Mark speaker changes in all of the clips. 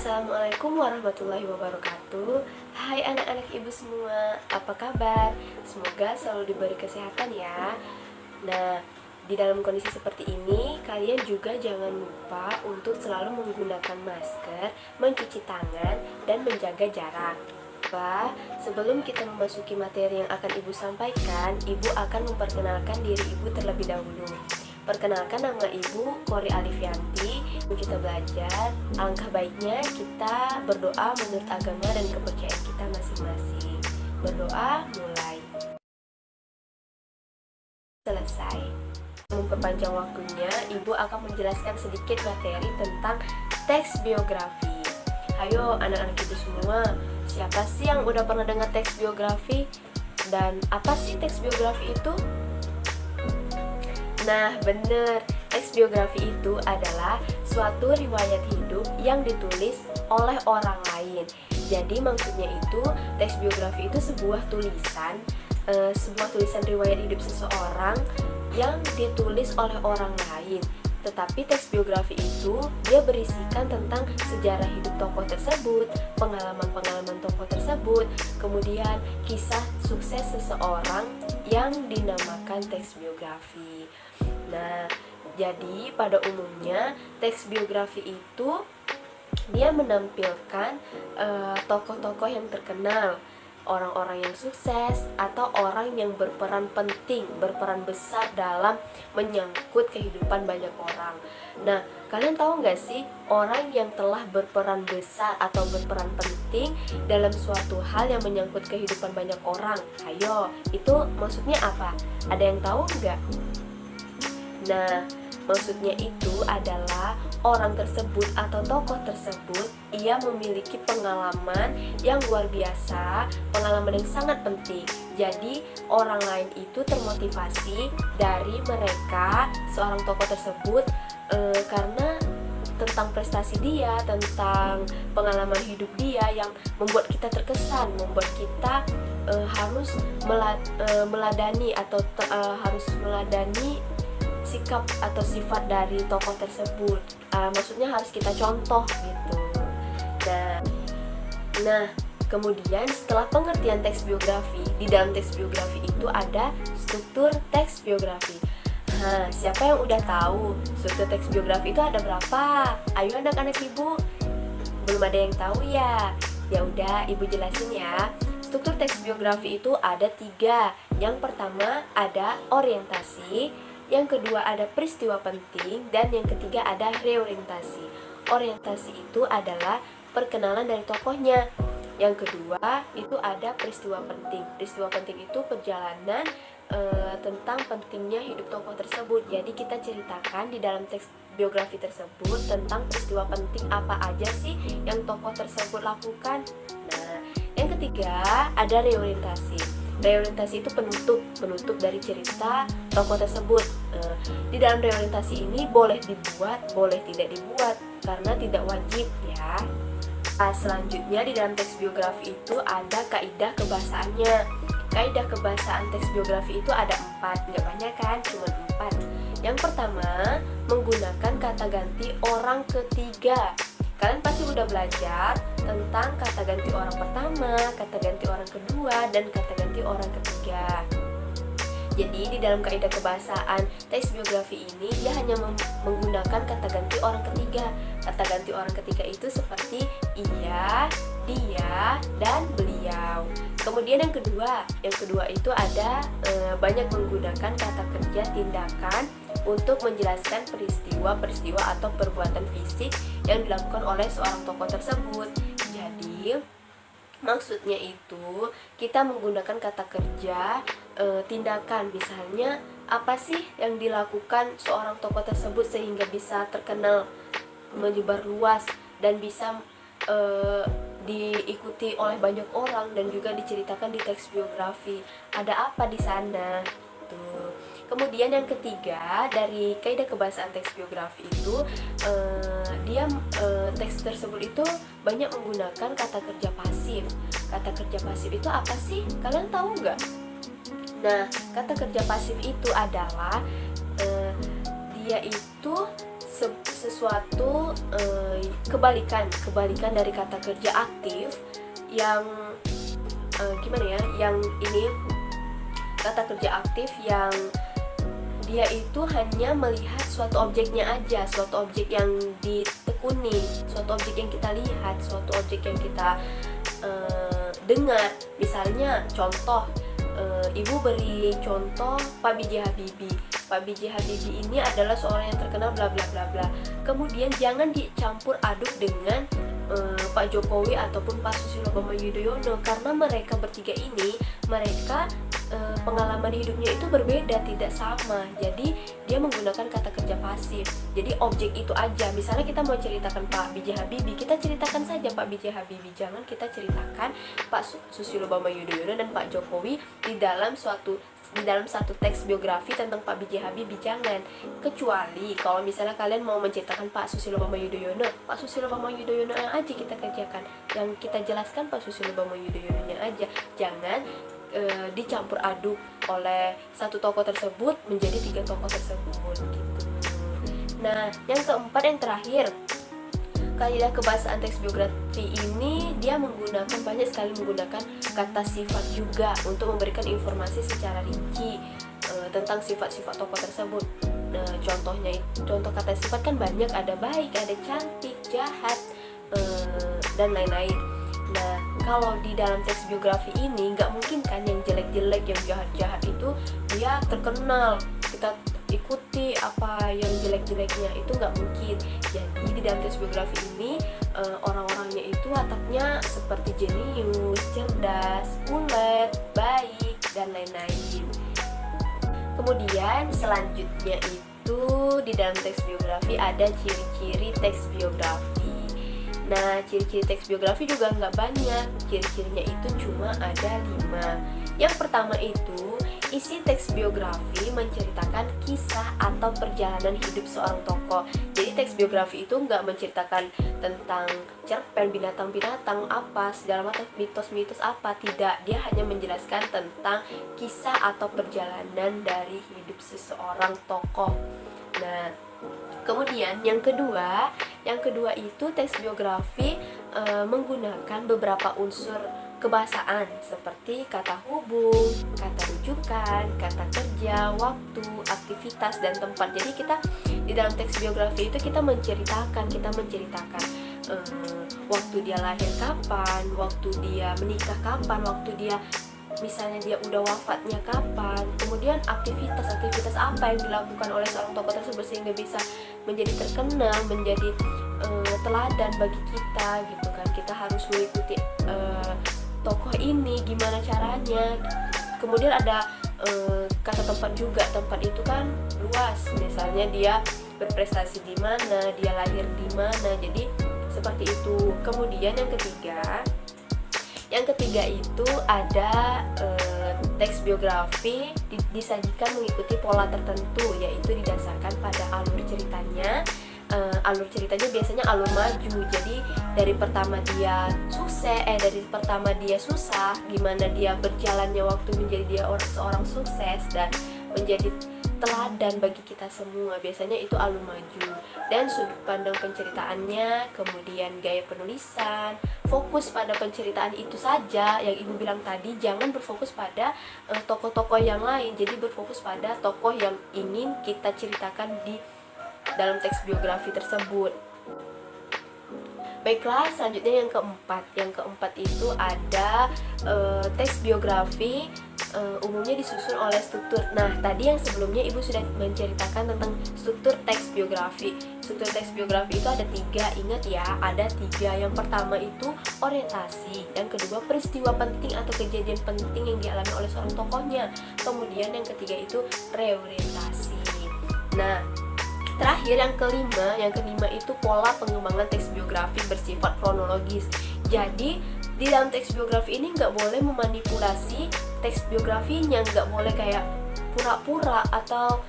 Speaker 1: Assalamualaikum warahmatullahi wabarakatuh. Hai anak-anak ibu semua, apa kabar? Semoga selalu diberi kesehatan ya. Nah, di dalam kondisi seperti ini, kalian juga jangan lupa untuk selalu menggunakan masker, mencuci tangan, dan menjaga jarak. Sebelum kita memasuki materi yang akan ibu sampaikan, ibu akan memperkenalkan diri ibu terlebih dahulu. Perkenalkan, nama ibu Kori Alifianti. Kita belajar, alangkah baiknya kita berdoa menurut agama dan kepercayaan kita masing-masing. Berdoa, mulai. Selesai. Memperpanjang waktunya, ibu akan menjelaskan sedikit materi tentang teks biografi. Ayo anak-anak ibu semua, siapa sih yang udah pernah dengar teks biografi? Dan apa sih teks biografi itu? Nah, bener, teks biografi itu adalah suatu riwayat hidup yang ditulis oleh orang lain. Jadi maksudnya itu, teks biografi itu sebuah tulisan riwayat hidup seseorang yang ditulis oleh orang lain. Tetapi teks biografi itu dia berisikan tentang sejarah hidup tokoh tersebut, pengalaman-pengalaman tokoh tersebut, kemudian kisah sukses seseorang yang dinamakan teks biografi. Nah, jadi pada umumnya teks biografi itu dia menampilkan tokoh-tokoh yang terkenal, orang-orang yang sukses, atau orang yang berperan penting, berperan besar dalam menyangkut kehidupan banyak orang. Nah, kalian tahu nggak sih orang yang telah berperan besar atau berperan penting dalam suatu hal yang menyangkut kehidupan banyak orang? Ayo, itu maksudnya apa? Ada yang tahu nggak? Nah, maksudnya itu adalah orang tersebut atau tokoh tersebut ia memiliki pengalaman yang luar biasa, pengalaman yang sangat penting. Jadi orang lain itu termotivasi dari mereka, seorang tokoh tersebut, karena tentang prestasi dia, tentang pengalaman hidup dia yang membuat kita terkesan, membuat kita harus meladani atau harus meladani sikap atau sifat dari tokoh tersebut. Maksudnya harus kita contoh gitu. Nah, kemudian setelah pengertian teks biografi, di dalam teks biografi itu ada struktur teks biografi. Siapa yang udah tahu struktur teks biografi itu ada berapa? Ayo anak-anak ibu, belum ada yang tahu ya? Ya udah, ibu jelasin ya. Struktur teks biografi itu ada 3. Yang pertama ada orientasi, yang kedua ada peristiwa penting, dan yang ketiga ada reorientasi. Orientasi itu adalah perkenalan dari tokohnya. Yang kedua itu ada peristiwa penting. Peristiwa penting itu perjalanan tentang pentingnya hidup tokoh tersebut. Jadi kita ceritakan di dalam teks biografi tersebut tentang peristiwa penting apa aja sih yang tokoh tersebut lakukan. Nah, yang ketiga ada reorientasi. Reorientasi itu penutup dari cerita tokoh tersebut. Di dalam reorientasi ini boleh dibuat, boleh tidak dibuat, karena tidak wajib ya. Selanjutnya di dalam teks biografi itu ada kaidah kebahasaannya. Kaidah kebahasaan teks biografi itu ada 4, nggak banyak kan, cuma 4. Yang pertama, menggunakan kata ganti orang ketiga. Kalian pasti udah belajar tentang kata ganti orang pertama, kata ganti orang kedua, dan kata ganti orang ketiga. Jadi di dalam kaidah kebahasaan teks biografi ini dia hanya menggunakan kata ganti orang ketiga. Kata ganti orang ketiga itu seperti ia, dia, dan beliau. Kemudian yang kedua itu ada banyak menggunakan kata kerja tindakan untuk menjelaskan peristiwa atau perbuatan fisik yang dilakukan oleh seorang tokoh tersebut. Jadi maksudnya itu kita menggunakan kata kerja tindakan. Misalnya apa sih yang dilakukan seorang tokoh tersebut sehingga bisa terkenal, menyebar luas, dan bisa diikuti oleh banyak orang dan juga diceritakan di teks biografi. Ada apa di sana? Tuh. Kemudian yang ketiga dari kaidah kebahasaan teks biografi itu teks tersebut itu banyak menggunakan kata kerja pasif. Kata kerja pasif itu apa sih? Kalian tahu nggak? Nah, kata kerja pasif itu adalah dia itu sesuatu kebalikan dari kata kerja aktif yang gimana ya, yang ini kata kerja aktif yang dia itu hanya melihat suatu objeknya aja, suatu objek yang ditekuni, suatu objek yang kita lihat, suatu objek yang kita dengar. Misalnya contoh, ibu beri contoh Pak B.J. Habibie. Pak B.J. Habibie ini adalah seorang yang terkenal bla bla bla bla. Kemudian jangan dicampur aduk dengan Pak Jokowi ataupun Pak Susilo Bambang Yudhoyono, karena mereka bertiga ini pengalaman hidupnya itu berbeda, tidak sama. Jadi dia menggunakan kata kerja pasif. Jadi objek itu aja. Misalnya kita mau ceritakan Pak B.J. Habibie, kita ceritakan saja Pak B.J. Habibie. Jangan kita ceritakan Pak Susilo Bambang Yudhoyono dan Pak Jokowi di dalam satu teks biografi tentang Pak B.J. Habibie. Jangan. Kecuali kalau misalnya kalian mau menceritakan Pak Susilo Bambang Yudhoyono, Pak Susilo Bambang Yudhoyono yang aja kita kerjakan, yang kita jelaskan Pak Susilo Bambang Yudhoyono-nya aja. Jangan dicampur aduk oleh satu tokoh tersebut menjadi 3 tokoh tersebut gitu. Nah, yang keempat, yang terakhir, kaidah kebahasaan teks biografi ini dia banyak sekali menggunakan kata sifat juga untuk memberikan informasi secara rinci tentang sifat-sifat tokoh tersebut. Nah, contoh kata sifat kan banyak, ada baik, ada cantik, jahat, dan lain-lain. Nah, kalau di dalam teks biografi ini nggak mungkin kan yang jelek-jelek, yang jahat-jahat itu dia terkenal, kita ikuti apa yang jelek-jeleknya, itu nggak mungkin. Jadi di dalam teks biografi ini orang-orangnya itu wataknya seperti jenius, cerdas, ulet, baik, dan lain-lain. Kemudian selanjutnya itu di dalam teks biografi ada ciri-ciri teks biografi. Nah, ciri-ciri teks biografi juga nggak banyak, ciri-cirinya itu cuma ada 5. Yang pertama itu, isi teks biografi menceritakan kisah atau perjalanan hidup seorang tokoh. Jadi teks biografi itu nggak menceritakan tentang cerpen, binatang-binatang apa, segala macam mitos-mitos apa, tidak. Dia hanya menjelaskan tentang kisah atau perjalanan dari hidup seseorang tokoh. Nah, kemudian yang kedua itu teks biografi menggunakan beberapa unsur kebahasaan seperti kata hubung, kata rujukan, kata kerja, waktu, aktivitas, dan tempat. Jadi kita di dalam teks biografi itu kita menceritakan waktu dia lahir kapan, waktu dia menikah kapan, waktu dia misalnya dia udah wafatnya kapan, kemudian aktivitas apa yang dilakukan oleh seorang tokoh tersebut sehingga bisa menjadi terkenal, menjadi teladan bagi kita gitu kan. Kita harus mengikuti tokoh ini gimana caranya. Kemudian ada kata tempat juga. Tempat itu kan luas, misalnya dia berprestasi di mana, dia lahir di mana, jadi seperti itu. Kemudian yang ketiga itu ada teks biografi disajikan mengikuti pola tertentu, yaitu didasarkan pada alur ceritanya. Alur ceritanya biasanya alur maju. Jadi dari pertama dia susah, gimana dia berjalannya waktu menjadi dia seorang sukses dan menjadi teladan bagi kita semua. Biasanya itu alur maju. Dan sudut pandang penceritaannya, kemudian gaya penulisan, fokus pada penceritaan itu saja yang ibu bilang tadi. Jangan berfokus pada tokoh-tokoh yang lain. Jadi berfokus pada tokoh yang ingin kita ceritakan di dalam teks biografi tersebut. Baiklah, selanjutnya yang keempat itu ada teks biografi umumnya disusun oleh struktur. Nah, tadi yang sebelumnya ibu sudah menceritakan tentang struktur teks biografi. Struktur teks biografi itu ada 3, ingat ya, ada 3. Yang pertama itu orientasi, yang kedua peristiwa penting atau kejadian penting yang dialami oleh seorang tokohnya, kemudian yang ketiga itu reorientasi. Nah, terakhir yang kelima itu pola pengembangan teks biografi bersifat kronologis. Jadi di dalam teks biografi ini nggak boleh memanipulasi teks biografinya, nggak boleh kayak pura-pura atau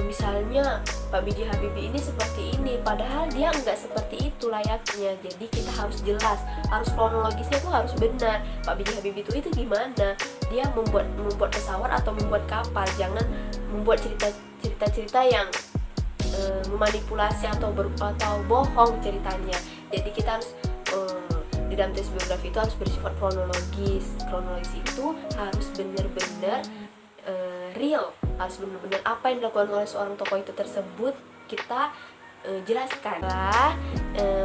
Speaker 1: misalnya Pak B.J. Habibie ini seperti ini, padahal dia nggak seperti itu layaknya. Jadi kita harus jelas, harus kronologisnya tuh harus benar. Pak B.J. Habibie itu gimana? Dia membuat pesawat atau membuat kapal. Jangan membuat cerita-cerita yang memanipulasi atau bohong ceritanya. Jadi kita harus di dalam tes biografi itu harus bersifat kronologis. Kronologis itu harus benar-benar real, harus benar-benar apa yang dilakukan oleh seorang tokoh itu tersebut kita jelaskan.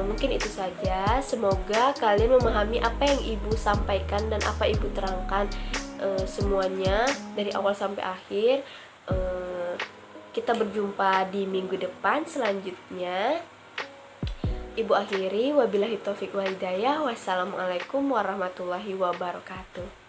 Speaker 1: Mungkin itu saja. Semoga kalian memahami apa yang ibu sampaikan dan apa ibu terangkan semuanya dari awal sampai akhir. Kita berjumpa di minggu depan selanjutnya. Ibu akhiri, wabillahi taufiq wal hidayah. Wassalamualaikum warahmatullahi wabarakatuh.